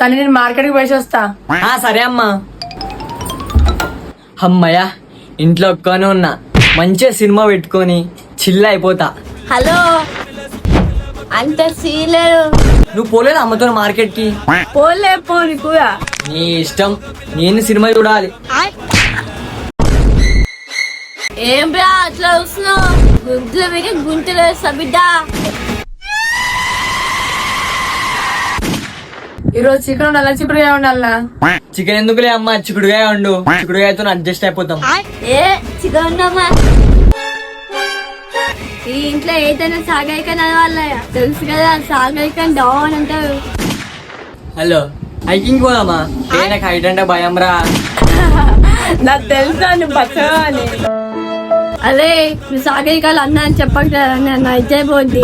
సరే నేను మార్కెట్కి పోయి వస్తా. సరే అమ్మా. అమ్మయ్యా ఇంట్లో ఒక్కనే ఉన్నా, మంచిగా సినిమా పెట్టుకొని చిల్ అయిపోతా. హలో, అంత సీలేదు. నువ్వు పోలేదు అమ్మతో మార్కెట్ కి? పోలే పోని కూడా. నీ ఇష్టం, నేను సినిమా చూడాలి. ఏం బ్రా అట్లా వస్తున్నావు? గుంతులు వేగి గుంతులు వేస్తా బిడ్డ. ఈరోజు చికెన్ ఉండాలా చిక్కుడుగా ఉండాలా? చికెన్ ఎందుకులే అమ్మా, చిక్కుడుగా ఉండు. చిక్కుడుగాయతో అడ్జస్ట్ అయిపోతాం. ఏ చికెన్ ఉన్నామా? ఈ ఇంట్లో ఏదైనా సాగైక వాళ్ళ తెలుసు కదా, సాగైక డౌన్ అంటారు. హలో, హైకింగ్ పోదామా? నాకు హైట్ అంటే భయం రా. నాకు తెలుసా నువ్వు బచ్చగా అని. అరే నువ్వు సాగైకాలు అన్నా అని చెప్పక నన్ను అయితే పోద్ది.